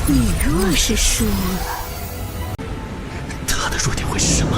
你若是输了，他的弱点会是什么？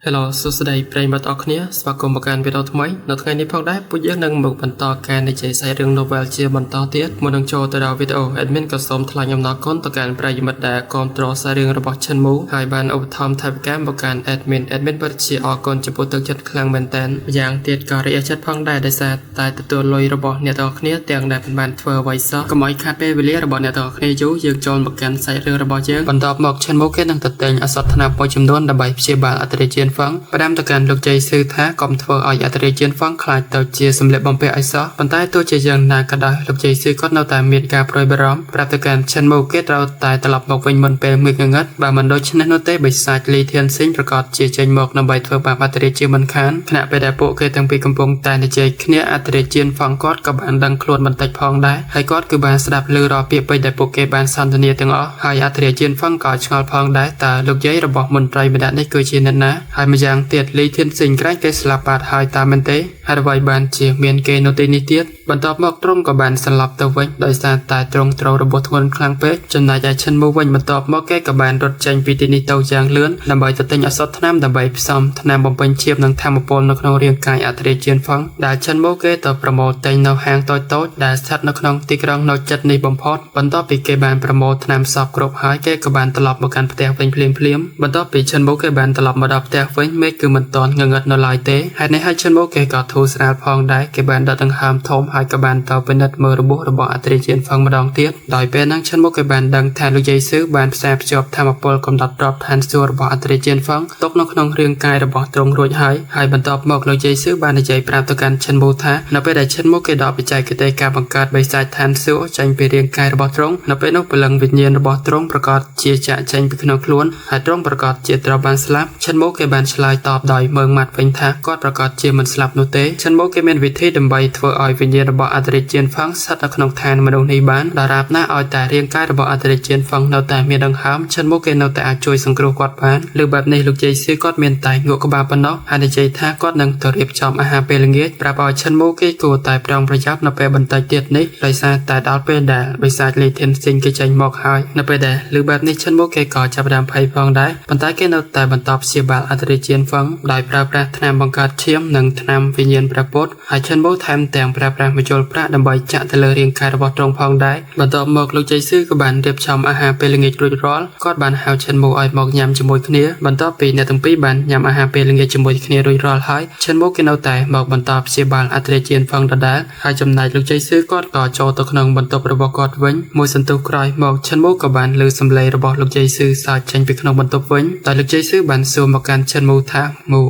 Hello សួស្តីប្រិយមិត្តអរគ្នាស្វាគមន៍មកកាន់វីដេអូថ្មីនៅថ្ងៃនេះផងដែរពួកយើងនឹងមកបន្តការនិយាយស្អីរឿង novel ជាបន្តទៀតមុននឹងចូលទៅដល់វីដេអូ admin ក៏សូមថ្លែងអំណរគុណទៅកាន់ប្រិយមិត្តដែលគាំទ្រសាររឿងរបស់ Channel ហើយបានឧបត្ថម្ភថវិកាមកកាន់ admin ពិតជាអរគុណចំពោះទឹកចិត្តខ្លាំងមែនទែនយ៉ាងទៀតក៏រីកចិត្តផងដែរដោយសារតែទទួលលុយរបស់អ្នកទាំងអស់គ្នាទាំងដែលបានធ្វើអ្វីសោះកុំឲ្យខាតពេលវេលារបស់អ្នកទាំងអស់គ្នាយូរយើងចូលមកកាន់សាច់រឿងរបស់យើងបន្តមក Channel គេនឹងទៅតែងអសត្វថ្នាក់មួយចំនួនដើម្បីព្យាបាលអត្តរាជហ្វឹងផ្ដាំទៅកាន់លោកជ័យស៊ឺថាកុំធ្វើឲ្យអត្តរាជហ្វឹងខ្លាចទៅជាសម្លៀកបំពាក់ឲ្យសោះប៉ុន្តែទោះជាយ៉ាងណាក៏ដោយលោកជ័យស៊ឺគាត់នៅតែមានការព្រួយបារម្ភប្រាប់ទៅកាន់ Channel គេត្រូវតែត្រឡប់មកវិញមុនពេលងឹតងឹតបើមិនដូច្នេះនោះទេបិសាចលីធានស៊ីងប្រកាសជាចេញមកដើម្បីធ្វើបាបអត្តរាជមិនខានខណៈពេលដែលពួកគេទាំងពីរកំពុងតែនិយាយគ្នាអត្តរាជហ្វឹងគាត់ក៏បានដឹងខ្លួនបន្តិចផងដែរហើយគាត់គឺបានស្ដាប់ឮរាល់ពាក្យពេចន៍ដែលពួកគេបានសន្ទនាទាំងអស់ហើយអត្តរាជហ្វឹងក៏ឆ្ងល់ផងដែរតើលោកយាយរបស់មន្ត្រីម្នាក់នេះគឺជាអ្នកណាហើយម្យ៉ាងទៀតលីធានស៊ីងក្រែងគេស្លាប់បាត់ហើយតាមមែនទេហើយអ្វីបានជាមានគេនៅទីនេះទៀតបន្ទាប់មកទ្រង់ក៏បានស្លាប់ទៅវិញដោយសារតែទ្រង់ត្រូវរបួសធ្ងន់ខ្លាំងពេកចំណែកឯឈិនមូវិញបន្ទាប់មកគេក៏បានរត់ចេញពីទីនេះទៅយ៉ាងលឿនដើម្បីទៅទិញអសត់ថ្នាំដើម្បីផ្សំថ្នាំបំពេញឈាមនិងធម្មពលនៅក្នុងរាងកាយអត្តរាជហ្វឹងដែលឈិនមូគេទៅប្រមូលទិញនៅហាងតូចៗដែលស្ថិតនៅក្នុងទីក្រុងនៅជិតនេះបំផុតបន្ទាប់ពីគេបានប្រមូលថ្នាំសពគ្រប់ហើយគេក៏បានត្រឡប់មកកាន់ផ្ទះវិញភ្លាមៗបន្ទាប់ពីឈិនមូគេបានត្រឡប់មកដល់ផ្ទះវិញមេឃគឺមិនទាន់ងងឹតនៅឡើយទេហើយនេះហើយឈិនមូគេក៏ធូរស្រាលផងដែរគេបានដកដង្ហើមធំហើយក៏បានទៅពិនិត្យមើលរបួសរបស់អត្តរាជហ្វឹងម្ដងទៀតដោយពេលហ្នឹងឈិនមូគេបានដឹងថាលោកយាយស៊ឺបានផ្សារភ្ជាប់ធម្មពលកំដត់ទ្របឋានសួគ៌របស់អត្តរាជហ្វឹងទុកនៅក្នុងរាងកាយរបស់ទ្រង់រួចហើយបន្ទាប់មកលោកយាយស៊ឺបាននិយាយប្រាប់ទៅកាន់ឈិនមូថានៅពេលដែលឈិនមូគេដកបច្ចេកទេសការបង្កើតបិសាចឋានសួគ៌ចេញពីរាងកាយរបស់ទ្រង់នៅពេលនោះព្រលឹងវិញ្ញាណរបស់ទ្រង់ប្រកាសជាចាក់ចេញពីក្នុងខ្លួនហើយទ្រង់ប្រកាសជាត្រូវបានស្លាប់ឈិនមូគេបានឆ្លើយតបដោយមើងម៉ាត់វិញថាគាត់ប្រកាសជាមិនស្លាប់នោះទេឈិនមូគេមានវិធីដើម្បីធ្វើឲ្យវិញ្ញាណរបស់អត្តរាជហ្វឹងស្ថិតនៅក្នុងឋានមនុស្សនេះបានដរាបណាឲ្យតែរាងកាយរបស់អត្តរាជហ្វឹងនៅតែមានដង្ហើមឈិនមូគេនៅតែអាចជួយសង្គ្រោះគាត់បានលើបែបនេះលោកយាយស៊ឺគាត់មានតែងក់ក្បាលប៉ុណ្ណោះហើយនិយាយថាគាត់នឹងទៅរៀបចំអាហារពេលល្ងាចប្រាប់ឲ្យឈិនមូគេគួរតែប្រុងប្រយ័ត្ននៅពេលបន្តិចទៀតនេះដោយសារតែដល់ពេលដែលបិសាចលីធានស៊ីងគេចេញមកហើយនៅពេលដែលលើបែបនេះឈិនមូគេក៏ចាប់ផ្ដើមភ័យផងដែរប៉ុន្តែគេនៅតែបន្តព្យាបាលអត្តរាជហ្វឹងដោយប្រើប្រាស់ថ្នាំបង្កើតឈាមនិងថ្នាំវិញ្ញាណព្រះពុទ្ធហើយឈិនមូថែមទាំងប្រើប្រាស់មជ្ឈលប្រាក់ដើម្បីចាក់ទៅលើរាងកាយរបស់ទ្រង់ផងដែរបន្ទាប់មកលោកជ័យស៊ឺក៏បានរៀបចំអាហារពេលល្ងាចរួចរាល់គាត់បានហៅឈិនមូឲ្យមកញ៉ាំជាមួយគ្នាបន្ទាប់ពីអ្នកទាំងពីរបានញ៉ាំអាហារពេលល្ងាចជាមួយគ្នារួចរាល់ហើយឈិនមូគេនៅតែមកបន្តព្យាបាលអត្តរាជហ្វឹងដដែលហើយចំណែកលោកជ័យស៊ឺគាត់ក៏ចូលទៅក្នុងបន្ទប់របស់គាត់វិញមួយសន្ទុះក្រោយមកឈិនមូក៏បានឮសំឡេងរបស់លោកជ័យស៊ឺសើចចេញពីក្នុងបន្ទប់វិញតែលោកជ័យស៊ឺបានសួរមកកាន់ឈិនមូថាមូ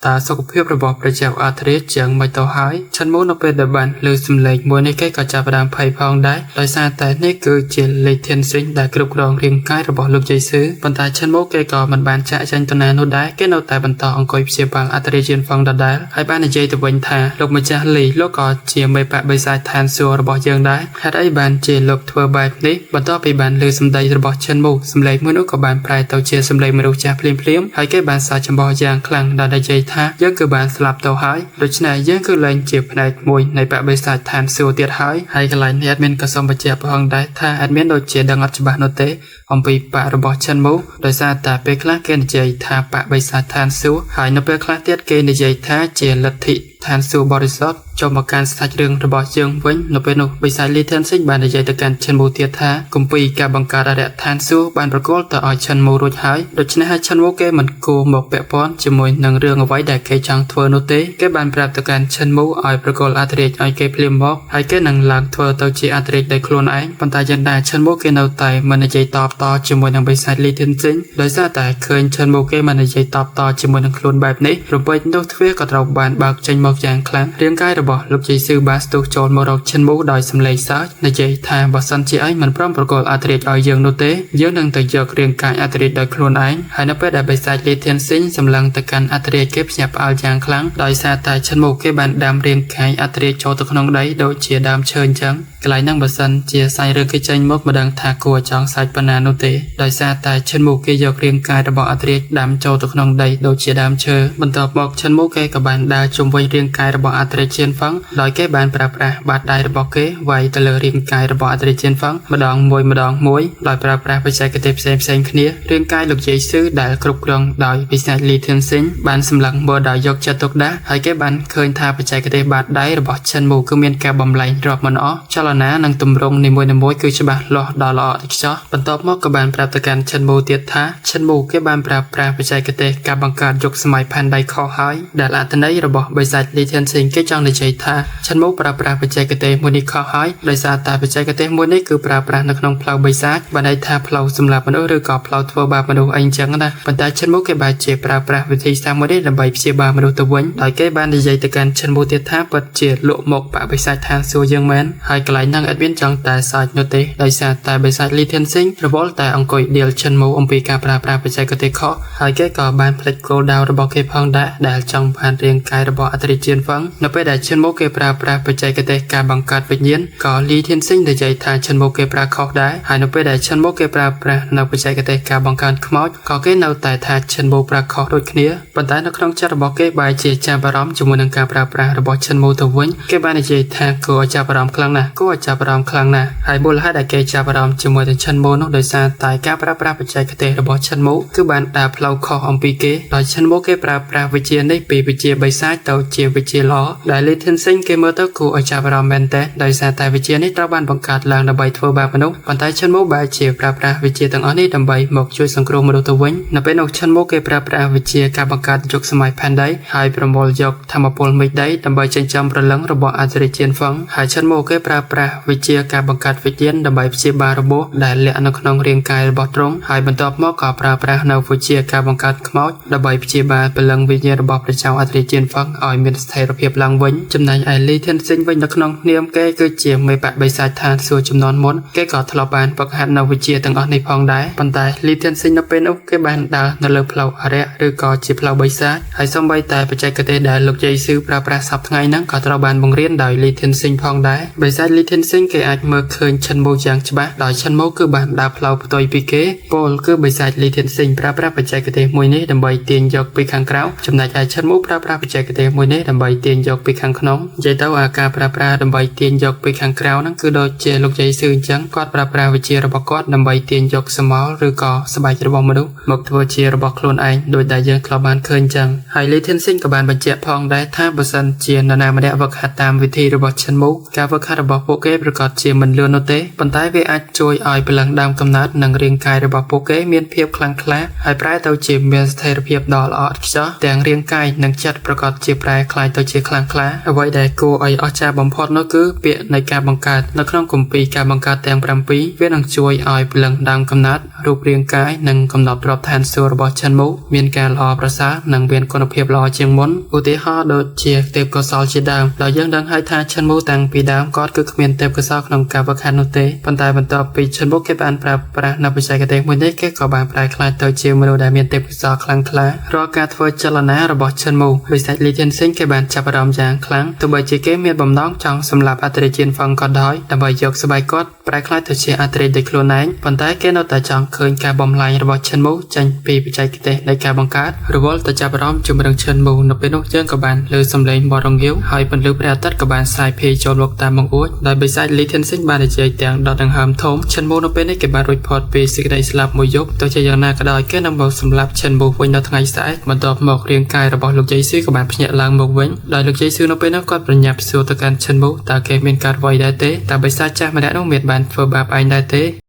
តើសុខភាពរបស់ប្រជាអត្តរាជយ៉ាងម៉េចទៅហើយឈិនមូនៅពេលដែលបានលើសំឡេងមួយនេះគេក៏ចាប់ផ្ដើមភ័យផងដែរដោយសារតែនេះគឺជាលេខធានស៊ីងដែលគ្រប់គ្រងរាងកាយរបស់លោកជ័យស៊ឺប៉ុន្តែឈិនមូគេក៏មិនបានចាក់ចេញទៅណានោះដែរគេនៅតែបន្តអង្គុយព្យាបាលអត្តរាជហ្វឹងដដែលហើយបាននិយាយទៅវិញថាលោកម្ចាស់លីលោកក៏ជាមេបកបិសាចឋានសួគ៌របស់យើងដែរហេតុអីបានជាលោកធ្វើបែបនេះបន្ទាប់ពីបានលើសម្ដីរបស់ឈិនមូសំឡេងមួយនោះក៏បានប្រែទៅជាសំឡេងមនុស្សចាស់ភ្លាមៗហើយគេបានសើចចំបោះយ៉ាងខ្លាំងដល់និយាយថាយើងគឺបានស្លាប់ទៅហើយដូច្នេះយើងគឺលែងជាផ្នែកមួយនៃបបិសាចឋានសួគ៌ទៀតហើយកន្លែងនេះអេដមីនក៏សូមបញ្ជាក់ផងដែរថាអេដមីនដូចជាដឹងអត់ច្បាស់នោះទេអំពីបករបស់ឈិនមូដោយសារតែពេលខ្លះគេនិយាយថាបបិសាចឋានសួគ៌ហើយនៅពេលខ្លះទៀតគេនិយាយថាជាលទ្ធិឋានសួគ៌បរិសុទ្ធចូលមកកាន់សាច់រឿងរបស់យើងវិញនៅពេលនោះបិសាចលីធានស៊ីងបាននិយាយទៅកាន់ឈិនមូទៀតថាគម្ពីរការបង្កើតអរិយឋានសួគ៌បានប្រកល់ទៅឲ្យឈិនមូរួចហើយដូច្នេះហើយឈិនមូគេមិនគួរមកពាក់ព័ន្ធជាមួយនឹងរឿងអ្វីដែលគេចង់ធ្វើនោះទេគេបានប្រាប់ទៅកាន់ឈិនមូឲ្យប្រកល់អត្តរាជឲ្យគេភ្លាមមកហើយគេនឹងឡើងធ្វើទៅជាអត្តរាជដោយខ្លួនឯងប៉ុន្តែយ៉ាងណាឈិនមូគេនៅតែមិននិយាយតបតជាមួយនឹងបិសាចលីធានស៊ីងដោយសារតែឃើញឈិនមូគេមិននិយាយតបតជាមួយនឹងខ្លួនបែបនេះរំពេចនោះទ្វារក៏ត្រូវបានបើកចេញមកយ៉ាងខ្លាំងរាងកាយរបស់លោកជ័យស៊ឺបានស្ទុះចូលមករកឈិនមូដោយសំឡេងសើចនិយាយថាបើសិនជាឯងមិនព្រមប្រកល់អត្តរាជឲ្យយើងនោះទេយើងនឹងទៅយករាងកាយអត្តរាជដោយខ្លួនឯងហើយនៅពេលដែលបិសាចលីធានស៊ីងសម្លឹងទៅកាន់អត្តរាជគេភ្ញាក់ផ្អើលយ៉ាងខ្លាំងដោយសារតែឈិនមូគេបានដាំរាងកាយអត្តរាជចូលទៅក្នុងដីដូចជាដើមឈើអញ្ចឹង កន្លែងហ្នឹងបើសិនជាសាច់រឿងគេចេញមកមិនដឹងថាគួរចង់សាច់ប៉ុណ្ណានោះទេដោយសារតែឈិនមូគេយករាងកាយរបស់អត្រាជដាំចូលទៅក្នុងដីដូចជាដើមឈើបន្ទាប់មកឈិនមូគេក៏បានដើរជុំវិញរាងកាយរបស់អត្រាជៀនហ្វឹងដោយគេបានប្រើប្រាស់បាតដៃរបស់គេវាយទៅលើរាងកាយរបស់អត្រាជៀនហ្វឹងម្ដងមួយដោយប្រើប្រាស់បច្ចេកទេសផ្សេងៗគ្នារាងកាយលោកយាយស៊ឺដែលគ្រប់គ្រងដោយវិស័យលីធឿនស៊ីងបានសម្លឹងមើលដោយយកចិត្តទុកដាក់ហើយគេបានឃើញថាបច្ចេកទេសបាតដៃរបស់ឈិនមូគឺមានការបំលែងរាប់មិនអស់ចលនានិងទម្រង់នីមួយៗគឺច្បាស់លាស់ដល់ល្អឥតខ្ចោះបន្ទាប់មកក៏បានប្រាប់ទៅកាន់ឈិនមូទៀតថាឈិនមូគេបានប្រើប្រាស់បច្ចេកទេសការបង្កើតយុគសម័យផែនដីខុសហើយដែលអត្ថន័យរបស់បរិស័ទលីធឿនស៊ីងគេចង់និយាយថាឈិនមូប្រើប្រាស់បច្ចេកទេសមួយនេះខុសហើយដោយសារតែបច្ចេកទេសមួយនេះគឺប្រើប្រាស់នៅក្នុងផ្លូវបិសាចបានន័យថាផ្លូវសម្រាប់មនុស្សឬក៏ផ្លូវធ្វើបាបមនុស្សអីចឹងណាប៉ុន្តែឈិនមូគេបានជាប្រើប្រាស់វិធីសាស្ត្រមួយនេះដើម្បីព្យាបាលមនុស្សទៅវិញដោយគេបាននិយាយទៅកាន់ឈិនមូទៀតថាពិតជាលក់មកបរិស័ទឋានសួគ៌យើងមែនហើយកន្លែងហ្នឹងអត់មានចង់តែសើចនោះទេដោយសារតែបរិស័ទលីធឿនស៊ីងរវល់តែអង្គុយដៀលឈិនមូអំពីការប្រើប្រាស់បច្ចេកទេសខុសហើយគេក៏បានផ្លេចគោលដៅរបស់គេផងដែរដែលចង់បានរាងកាយរបស់អត្រាជៀនហ្វឹងនៅពេលដែលឈិនមូគេប្រើប្រាស់បច្ចេកទេសការបង្កើតវិញ្ញាណក៏លីធឿនស៊ីងនិយាយថាឈិនមូគេប្រើខុសដែរហើយនៅពេលដែលឈិនមូគេប្រើប្រាស់នៅបច្ចេកទេសការបង្កើតខ្មោចក៏គេនៅតែថាឈិនមូប្រើខុសដូចគ្នាប៉ុន្តែនៅក្នុងចិត្តរបស់គេបែរជាចាប់អារម្មណ៍ជាមួយនឹងការប្រើប្រាស់របស់ឈិនមូទៅវិញគេបាននិយាយថាគួរឲ្យចាប់អារម្មណ៍ខ្លាំងណាស់ហើយមូលហេតុដែលគេចាប់អារម្មណ៍ជាមួយនឹងឈិនមូនោះដោយសារតែការប្រើប្រាស់បច្ចេកទេសរបស់ឈិនមូគឺបានដើរផ្លូវខុសអំពីគេដោយឈិនមូគេប្រើប្រាស់វិជ្ជានេះពីវិជ្ជាបិសាចទៅជាវិជ្ជាល្អដែលលីធឿនស៊ីងគេមើលទៅគួរឲ្យចាប់អារម្មណ៍មែនតើដោយសារតែវិជ្ជានេះត្រូវបានបង្កើតឡើងដើម្បីធ្វើបាបមនុស្សប៉ុន្តែឈិនមូបែរជាប្រើប្រាស់វិជ្ជាទាំងអស់នេះដើម្បីមកជួយសង្គ្រោះមនុស្សទៅវិញនៅពេលនោះឈិនមូគេប្រើប្រាស់វិជ្ជាការបង្កើតយុគសម័យផែនដីហើយប្រមូលយកធម្មពលមេឃដីដើម្បីចិញ្ចឹមព្រលឹងរបស់អត្រាជៀនហ្វឹងហើយឈិនមូគេប្រើប្រាស់វិជ្ជាការបង្កើតវិញ្ញាណដើម្បីព្យាបាលរបួសដែលលាក់នៅក្នុងរាងកាយរបស់ទ្រង់ហើយបន្ទាប់មកក៏ប្រើប្រាស់នៅវិជ្ជាការបង្កើតខ្មោចដើម្បីព្យាបាលព្រលឹងវិញ្ញាណរបស់ព្រះចៅអត្រាជៀនហ្វឹងឲ្យមានស្ថិរភាពឡើងវិញចំណែកឯលីធឿនស៊ីងវិញនៅក្នុងនាមគេគឺជាមេបបិសាចឋានសួគ៌ចំនួនមុនគេក៏ធ្លាប់បានហ្វឹកហាត់នៅវិជ្ជាទាំងអស់នេះផងដែរប៉ុន្តែលីធឿនស៊ីងនៅពេលនោះគេបានដើរនៅលើផ្លូវអរិយឬក៏ជាផ្លូវបិសាចហើយសូម្បីតែបច្ចេកទេសដែលលោកយាយស៊ឺប្រើប្រាស់សប្តាហ៍ថ្ងៃហ្នឹងក៏ត្រូវបានបង្រៀនដោយលីធឿនស៊ីងផងដែរបរិស័ទលីធឿនស៊ីងគេអាចមើលឃើញឈិនមូយ៉ាងច្បាស់ដោយឈិនមូគឺបានដើរផ្លូវផ្ទុយពីគេពលគឺបរិស័ទលីធឿនស៊ីងប្រើប្រាស់បច្ចេកទេសមួយនេះដើម្បីទាញយកពីខាងក្រៅចំណែកឯឈិនមូប្រើប្រាស់បច្ចេកទេសមួយនេះដើម្បីទាញយកពីខាងក្នុងនិយាយទៅអាការប្រើប្រាស់ដើម្បីទាញយកពីខាងក្រៅហ្នឹងគឺដូចជាលោកយាយស៊ឺអញ្ចឹងគាត់ប្រើប្រាស់វិជ្ជារបស់គាត់ដើម្បីទាញយកសមោលឬក៏ស្បែករបស់មនុស្សមកធ្វើជារបស់ខ្លួនឯងដោយដែលយើងធ្លាប់បានឃើញអញ្ចឹងហើយលីធឿនស៊ីងក៏បានបញ្ជាក់ផងដែរថាបើសិនជានរណាម្នាក់វឹកហាត់តាមវិធីរបស់ឈិនមូការវឹកហាត់របស់ពួកគេប្រកាសជាមិនលឿននោះទេប៉ុន្តែវាអាចជួយឲ្យព្រលឹងដើមកំណើតនិងរាងកាយរបស់ពួកគេមានភាពខ្លាំងក្លាហើយប្រែទៅជាមានស្ថិរភាពដ៏ល្អឥតខ្ចោះទាំងរាងកាយនិងចិត្តប្រកាសជាប្រែคล้ายទៅជាខ្លាំងក្លាអ្វីដែលគួរឲ្យអស្ចារ្យបំផុតនោះគឺពាក្យនៃការបង្កើតនៅក្នុងគម្ពីរការបង្កើតទាំង7វានឹងជួយឲ្យព្រលឹងដើមកំណើតរូបរាងកាយនិងកំណត់រាប់ឋានសួគ៌របស់ឈិនមូមានការល្អប្រសើរនិងមានគុណភាពល្អជាងមុនឧទាហរណ៍ដូចជាទេពកោសល្យជាដើមដោយយើងដឹងហើយថាឈិនមូតាំងពីដើមគាត់គឺគ្មានទេពកោសល្យក្នុងការវឹកហាត់នោះទេប៉ុន្តែបន្ទាប់ពីឈិនមូគេបានប្រើប្រាស់នៅបច្ចេកទេសមួយនេះគេក៏បានប្រែក្លាយទៅជាមនុស្សដែលមានទេពកោសល្យខ្លាំងក្លារាល់ការធ្វើចលនារបស់ឈិនមូបរិស័ទលីធឿនស៊ីងគេបានចាប់អារម្មណ៍យ៉ាងខ្លាំងទោះបីជាគេមានបំណងចង់សម្លាប់អត្រាជៀនហ្វឹងក៏ដោយដើម្បីយកស្បែកគាត់ប្រែក្លាយទៅជាអត្រាដោយខ្លួនឯងប៉ុន្តែគេនៅតែចង់ឃើញការបំលែងរបស់ឈិនមូចេញពីបច្ចេកទេសនៃការបង្កើតរវល់ទៅចាប់អារម្មណ៍ជាមួយនឹងឈិនមូនៅពេលនោះយើងក៏បានលើសំឡេងបរងងាវហើយពន្លឺព្រះអាទិត្យក៏បានសាយភាយចូលមកតាមបង្អួចដោយបិសាចលីធឿនស៊ីងបាននិយាយទាំងដតដង្ហើមធំឈិនមូនៅពេលនេះគេបានរួចផុតពីសេចក្តីស្លាប់មួយយប់ទោះជាយ៉ាងណាក៏ដោយគេនឹងមកសម្លាប់ឈិនមូវិញនៅថ្ងៃស្អែកបន្ទាប់មករាងកាយរបស់លោកយាយស៊ឺក៏បានភ្ញាក់ឡើងមកវិញដោយលោកយាយស៊ឺនៅពេលនោះគាត់ប្រញាប់សួរទៅកាន់ឈិនមូតើគេមានការអ្វីដែរទេតើបិសាចចាស់ម្នាក់នោះមានបានធ្វើបាបឯងដែរទេ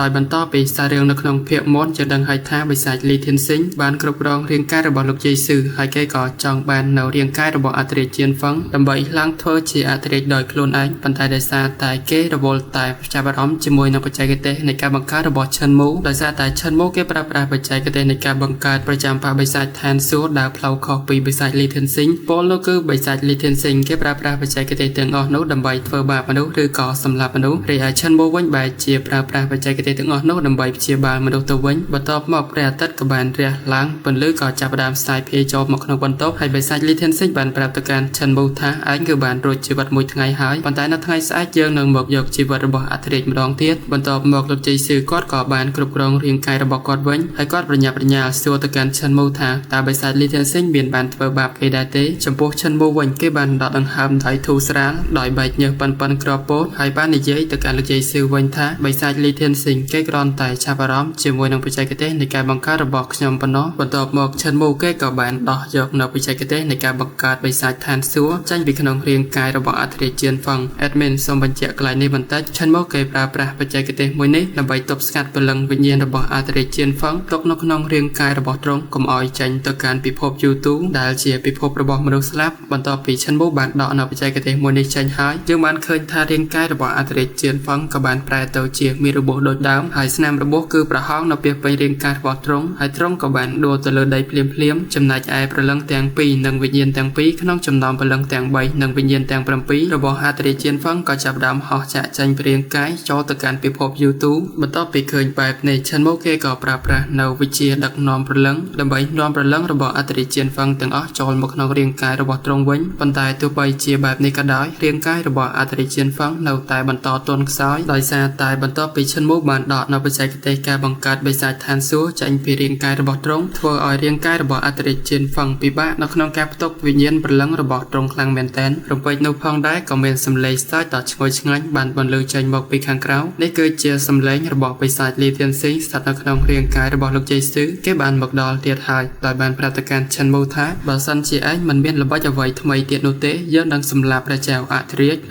ដោយបន្តពីសាររឿងនៅក្នុងភាគមុនយើងដឹងហើយថាបិសាចលីធឿនស៊ីងបានគ្រប់គ្រងរាងកាយរបស់លោកយាយស៊ឺហើយគេក៏ចង់បាននៅរាងកាយរបស់អត្រាជៀនហ្វឹងដើម្បីឡើងធ្វើជាអត្រាដោយខ្លួនឯងប៉ុន្តែដោយសារតែគេរវល់តែចាប់អារម្មណ៍ជាមួយនឹងបច្ចេកទេសនៃការបង្កើតរបស់ឈិនមូដោយសារតែឈិនមូគេប្រើប្រាស់បច្ចេកទេសនៃការបង្កើតប្រចាំបិសាចឋានសួគ៌ដើរផ្លូវខុសពីបិសាចលីធឿនស៊ីងពលនោះគឺបិសាចលីធឿនស៊ីងគេប្រើប្រាស់បច្ចេកទេសទាំងអស់នោះដើម្បីធ្វើបាបមនុស្សឬក៏សម្លាប់មនុស្សរីឯឈិនមូវិញបែរជាប្រើប្រាស់បច្ចេក កទេសទាំងអស់នោះដើម្បីព្យាបាលមនុស្សទៅវិញបន្ទាប់មកព្រះអាទិត្យក៏បានរះឡើងពន្លឺក៏ចាប់ផ្ដើមស្ទាយភាយចូលមកក្នុងបន្ទប់ហើយបិសាចលីធានសិចបានប្រាប់ទៅកាន់ឈិនមូថាឯងគឺបានរួចជីវិតមួយថ្ងៃហើយប៉ុន្តែនៅថ្ងៃស្អែកយើងនឹងមកយកជីវិតរបស់អធិរាជម្ដងទៀតបន្ទាប់មកលោកជ័យស៊ឺគាត់ក៏បានគ្រប់គ្រងរាងកាយរបស់គាត់វិញហើយគាត់ប្រញាប់ប្រញាល់សួរទៅកាន់ឈិនមូថាតើបិសាចលីធានសិចមានបានធ្វើបាបគេដែរទេចំពោះឈិនមូវិញគេបានដកដង្ហើមដោយធូរស្រាលដោយបែកញើសប៉ិនក្របពោតហើយបាននិយាយទៅកាន់លោកជ័យស៊ឺវិញថាបិសាចលីធានសិចគេគ្រាន់តែចាប់អារម្មណ៍ជាមួយនឹងបច្ចេកទេសនៃការបង្កើតរបស់ខ្ញុំប៉ុណ្ណោះបន្ទាប់មកឈិនមូគេក៏បានដោះយកនៅបច្ចេកទេសនៃការបង្កើតបិសាចឋានសួគ៌ចេញពីក្នុងរាងកាយរបស់អធិរាជជឿនហ្វឹង admin សូមបញ្ជាក់កន្លែងនេះបន្តិចឈិនមូគេប្រើប្រាស់បច្ចេកទេសមួយនេះដើម្បីទប់ស្កាត់ព្រលឹងវិញ្ញាណរបស់អធិរាជជឿនហ្វឹងទុកនៅក្នុងរាងកាយរបស់ទ្រង់កុំឲ្យចេញទៅកាន់ពិភពយូទូដែលជាពិភពរបស់មនុស្សស្លាប់បន្ទាប់ពីឈិនមូបានដកនៅបច្ចេកទេសមួយនេះចេញហើយយើងបានឃើញថារាងកាយរបស់អធិរាជជឿនហ្វឹងក៏បានប្រែទៅជាមានរបួសដូចដើមហើយស្នាមរបួសគឺប្រហោងនៅពាសពេញរាងកាយរបស់ទ្រង់ហើយទ្រង់ក៏បានដួលទៅលើដីភ្លាមចំណែកឯព្រលឹងទាំងពីរនិងវិញ្ញាណទាំងពីរក្នុងចំណោមព្រលឹងទាំង3និងវិញ្ញាណទាំង7របស់អធិរាជជឿនហ្វឹងក៏ចាប់ផ្ដើមហោះចាក់ចេញពីរាងកាយចូលទៅកាន់ពិភពយូទូបន្ទាប់ពីឃើញបែបនេះឈិនមូគេក៏ប្រើប្រាស់នៅវិជាដឹកនាំព្រលឹងដើម្បីនាំព្រលឹងរបស់អធិរាជជឿនហ្វឹងទាំងអស់ចូលមកក្នុងរាងកាយរបស់ទ្រង់វិញប៉ុន្តែទោះបីជាបែបនេះក៏ដោយរាងកាយរបស់អធិរាជជឿនហ្វឹងនៅតែបន្តទន់ខ្សោយដោយសារតែបន្ទាប់ពីឈិនមូបានដកនៅបច្ចេកទេសការបង្កើតបិសាចឋានសួគ៌ចេញពីរាងកាយរបស់ទ្រង់ធ្វើឲ្យរាងកាយរបស់អធិរាជជឿនហ្វឹងពិបាកនៅក្នុងការផ្ទុកវិញ្ញាណព្រលឹងរបស់ទ្រង់ខ្លាំងមែនទែនរំពេចនោះផងដែរក៏មានសំឡេងស្ទាច់ដ៏ឈ្ងុយឆ្ងាញ់បានបន្លឺចេញមកពីខាងក្រៅនេះគឺជាសំឡេងរបស់បិសាចលីធានសិចស្ថិតនៅក្នុងរាងកាយរបស់លោកជ័យស៊ឺគេបានមកដល់ទៀតហើយដោយបានប្រាប់ទៅកាន់ឈិនមូថាបើសិនជាឯងមិនមានល្បិចអ្វីថ្មីទៀតនោះទេយើងនឹងសម្លាប់ព្រះចៅ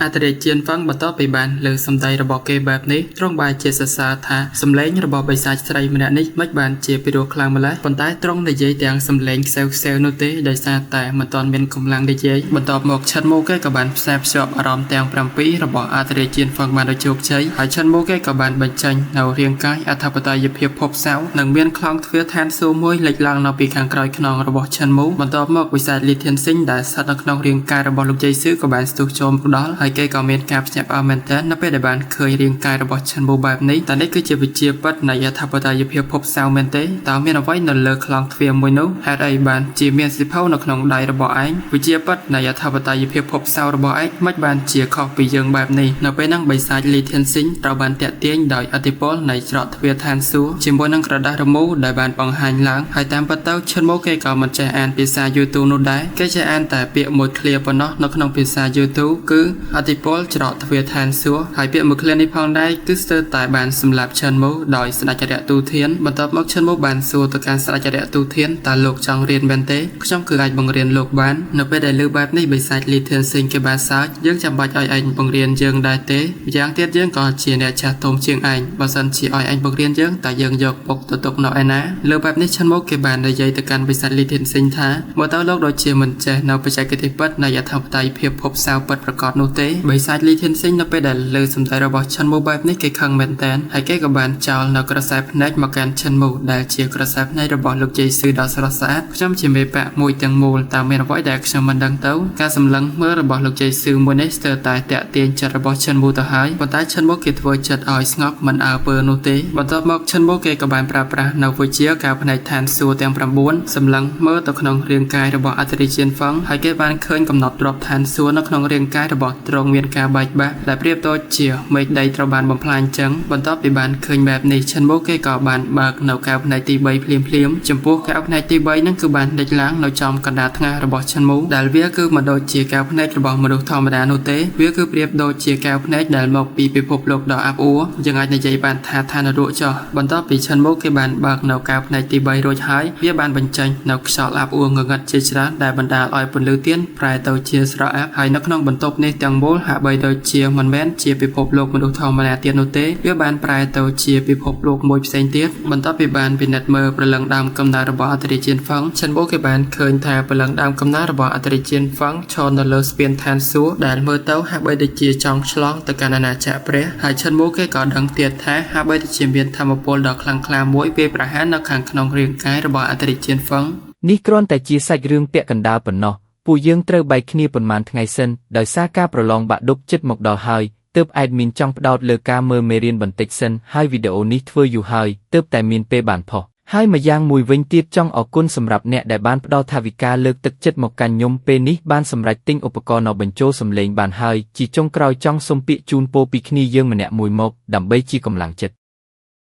អធិរាជជឿនហ្វឹងបន្ទាប់ពីបានលើសម្ដីរបស់គេបែបនេះទ្រង់បានជាសរសើរថាសំឡេងរបស់បិសាចស្រីម្នាក់នេះមិនបានជាពិរោះខ្លាំងម្ល៉េះប៉ុន្តែទ្រង់និយាយទាំងសំឡេងខ្សែវនោះទេដោយសារតែមិនទាន់មានកម្លាំងនិយាយបន្ទាប់មកឈិនមូគេក៏បានផ្សារភ្ជាប់អារម្មណ៍ទាំង7របស់អធិរាជជឿនហ្វឹងបានដោយជោគជ័យហើយឈិនមូគេក៏បានបញ្ចេញនៅរាងកាយអធិបតេយ្យភាពភពសៅនិងមានខ្លោងទ្វារឋានសួគ៌មួយលេចឡើងនៅពីខាងក្រោយខ្នងរបស់ឈិនមូបន្ទាប់មកវិសាចលីធានសិញដែលស្ថិតនៅក្នុងរាងកាយរបស់លោកជ័យស៊ឺក៏បានស្ទុះចូលមកដល់ហើយគេក៏មានការភ្ញាក់ផ្អើលមែនទែននៅពេលដែលបានឃើញរាងកាយរបស់ឈិនមូបែបនេះតែនេះគឺជាវិជាពិតនៃអធិបតេយ្យភាពភពសៅមែនទេតើមានអ្វីនៅលើខ្លោងទ្វារមួយនោះហេតុអីបានជាមានសិភៅនៅក្នុងដៃរបស់ឯងវិជាពិតនៃអធិបតេយ្យភាពភពសៅរបស់ឯងមិនបានជាខុសពីយើងបែបនេះនៅពេលហ្នឹងបិសាចលីធានសិញត្រូវបានតាក់ទាញដោយអធិពលនៃច្រកទ្វារឋានសួគ៌ជាមួយនឹងក្រដាសរមូរដែលបានបង្ហាញឡើងហើយតាមពិតទៅឈិនមូគេក៏មិនចេះអានភាសាយូទូនោះដែរគេចេះអានតែពាក្យមួយឃ្លាប៉ុណ្ណោះនៅក្នុងភាសាយូទូគឺអធិពលច្រកទ្វារឋានសួគ៌ហើយពាក្យមួយឃ្លានេះផងដែរគឺស្ទើរតែបានសម្លាប់ឈិនមូដោយស្ដេចរៈទូធានបន្ទាប់មកឈិនមូបានសួរទៅកាន់ស្ដេចរៈទូធានតើលោកចង់រៀនមែនទេខ្ញុំគឺអាចបង្រៀនលោកបាននៅពេលដែលលើបែបនេះបិសាចលីធានសិញគេបានសើចយើងចាំបាច់ឲ្យឯងបង្រៀនយើងដែរទេម្យ៉ាងទៀតយើងក៏ជាអ្នកចាស់ទុំជាងឯងបើសិនជាឲ្យឯងបង្រៀនយើងតើយើងយកពុកទៅទុកនៅឯណាលើបែបនេះឈិនមូគេបាននិយាយទៅកាន់បិសាចលីធានសិញថាមើលទៅលោកដូចជាមិនចេះនៅបច្ចេកទេសពិតនៃអធិបតេយ្យភាពភពសៅពិតប្រាកដនោះទេបិសាចលីធានសិញនៅពេលដែលលើសម្ដីរបស់ឈិនមូបែបនេះគេខឹងមែនទែនហើយគេក៏បានចោលនៅក្រសែភ្នែកមកកាន់ឈិនមូដែលជាក្រសែភ្នែករបស់លោកជ័យស៊ឺដ៏ស្រស់ស្អាតខ្ញុំជាមេបាក់មួយទាំងមូលតើមានអ្វីដែលខ្ញុំមិនដឹងទៅការសម្លឹងមើលរបស់លោកជ័យស៊ឺមួយនេះស្ទើរតែតាក់ទាញចិត្តរបស់ឈិនមូទៅហើយប៉ុន្តែឈិនមូគេធ្វើចិត្តឲ្យស្ងប់មិនអើពើនោះទេបន្ទាប់មកឈិនមូគេក៏បានប្រើប្រាស់នៅវិជាការផ្នែកឋានសួគ៌ទាំង9សម្លឹងមើលទៅក្នុងរាងកាយរបស់អធិរាជជឿនហ្វឹងហើយគេបានឃើញកំណត់ទ្រព្យឋានសួគ៌នៅក្នុងរាងកាយរបស់ទ្រង់មានការបែកបាក់ដែលប្រៀបដូចជាមេឃដីត្រូវបានបំផ្លាញចឹងបន្ទាប់ពីបានឃើញបែបនេះឈិនមូគេក៏បានបើកនៅកែវផ្នែកទី3ភ្លាមចំពោះកែវផ្នែកទី3ហ្នឹងគឺបានលេចឡើងនៅចំកណ្ដាលថ្ងាសរបស់ឈិនមូដែលវាគឺមិនដូចជាកែវផ្នែករបស់មនុស្សធម្មតានោះទេវាគឺប្រៀបដូចជាកែវភ្នែកដែលមកពីពិភពលោកដ៏អាប់អួរយើងអាចនិយាយបានថាឋាននរកចុះបន្ទាប់ពីឈិនមូគេបានបើកនៅកែវផ្នែកទី3រួចហើយវាបានបញ្ចេញនៅខ្យល់អាប់អួរងងឹតជាច្រើនដែលបណ្ដាលឲ្យពន្លឺទៀនប្រែទៅជាស្រអាប់ហើយនៅក្នុងបន្ទប់នេះទាំងមូលហាក់បីដូចជាមិនមែនជាពិភពលោកមនុស្សធម្មតាទៀតនោះទេវាបានប្រែទៅជាពិភពលោកមួយផ្សេងទៀតបន្ទាប់ពីបានពិនិត្យមើលព្រលឹងដើមកំណើតរបស់អធិរាជជឿនហ្វឹងឈិនមូគេបានឃើញថាព្រលឹងដើមកំណើតរបស់អធិរាជជឿនហ្វឹងឈរនៅលើស្ពានឋានសួគ៌ដែលមើលទៅហាក់បីដូចជាចង់ឆ្លងទៅកាន់អាណាចក្រព្រះហើយឈិនមូគេក៏ដឹងទៀតថាហាក់បីដូចជាមានធម្មពលដ៏ខ្លាំងក្លាមួយពេលប្រហាននៅខាងក្នុងរាងកាយរបស់អធិរាជជឿនហ្វឹងនេះគ្រាន់តែជាសាច់រឿងពាក់កណ្ដាលប៉ុណ្ណោះពួកយើងត្រូវបែកគ្នាប៉ុន្មានថ្ងៃសិនដោយសារការប្រឡងបាក់ឌុបចិត្តមកដល់ហើយ ទើប admin ចង់ផ្ដោតលើការមើលមេរៀនបន្តិចសិនហើយវីដេអូនេះធ្វើយូរហើយទើបតែមានពេលបានផុសហើយម្យ៉ាងមួយវិញទៀតចង់អរគុណសម្រាប់អ្នកដែលបានផ្ដល់ថវិកាលើកទឹកចិត្តមកកាន់ខ្ញុំពេលនេះបានសម្រេចទិញឧបករណ៍ណបញ្ចូលសំឡេងបានហើយជាចុងក្រោយចង់សូមពាក្យជូនពរពីគ្នាយើងម្នាក់មួយមកដើម្បីជាកម្លាំងចិត្ត